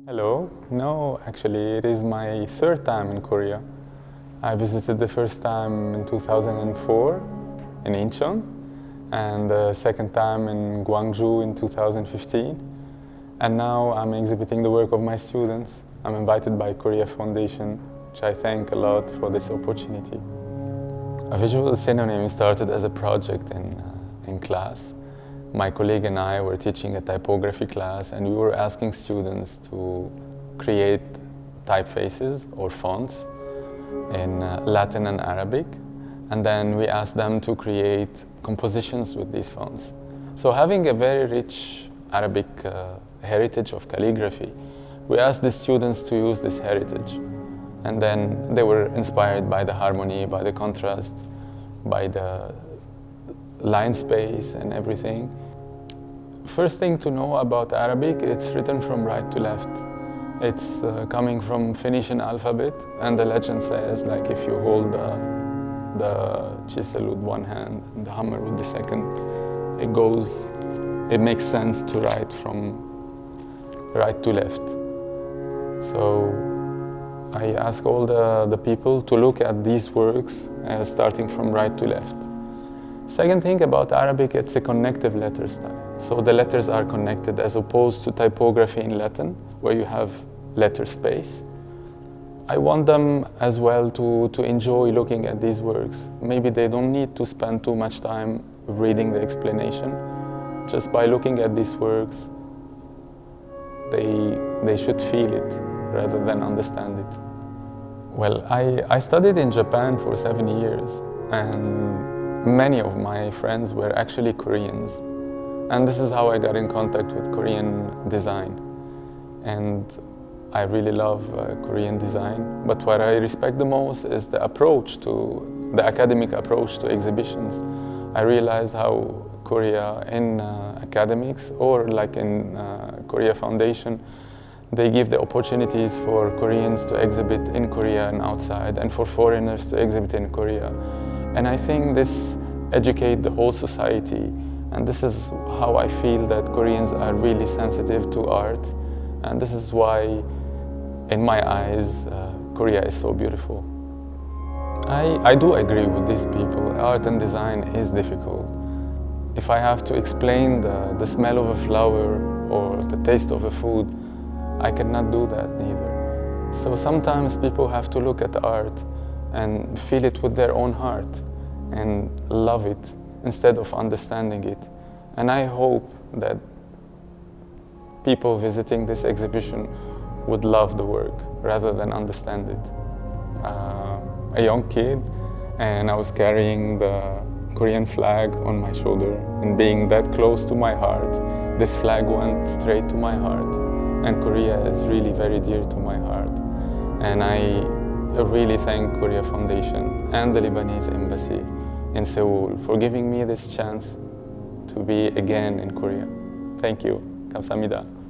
Hello. No, actually, it is my third time in Korea. I visited the first time in 2004 in Incheon, and the second time in Gwangju in 2015. And now I'm exhibiting the work of my students. I'm invited by Korea Foundation, which I thank a lot for this opportunity. A visual synonym started as a project in class. My colleague and I were teaching a typography class, and we were asking students to create typefaces or fonts in Latin and Arabic, and then we asked them to create compositions with these fonts. So having a very rich Arabic heritage of calligraphy, we asked the students to use this heritage, and then they were inspired by the harmony, by the contrast, by the line space and everything. First thing to know about Arabic, it's written from right to left. It's coming from Phoenician alphabet, and the legend says, like, if you hold the chisel with one hand and the hammer with the second, it makes sense to write from right to left. So I ask all the people to look at these works starting from right to left. Second thing about Arabic, it's a connective letter style. So the letters are connected as opposed to typography in Latin, where you have letter space. I want them as well to enjoy looking at these works. Maybe they don't need to spend too much time reading the explanation. Just by looking at these works, they should feel it rather than understand it. Well, I studied in Japan for 7 years, and many of my friends were actually Koreans. And this is how I got in contact with Korean design. And I really love Korean design. But what I respect the most is the academic approach to exhibitions. I realized how Korea in academics, or like in Korea Foundation, they give the opportunities for Koreans to exhibit in Korea and outside, and for foreigners to exhibit in Korea. And I think this educates the whole society. And this is how I feel that Koreans are really sensitive to art. And this is why, in my eyes, Korea is so beautiful. I do agree with these people. Art and design is difficult. If I have to explain the smell of a flower or the taste of a food, I cannot do that neither. So sometimes people have to look at art and feel it with their own heart and love it instead of understanding it. And I hope that people visiting this exhibition would love the work rather than understand it. A young kid, and I was carrying the Korean flag on my shoulder, and being that close to my heart, this flag went straight to my heart. And Korea is really very dear to my heart. And I really thank Korea Foundation and the Lebanese Embassy in Seoul for giving me this chance to be again in Korea. Thank you. 감사합니다.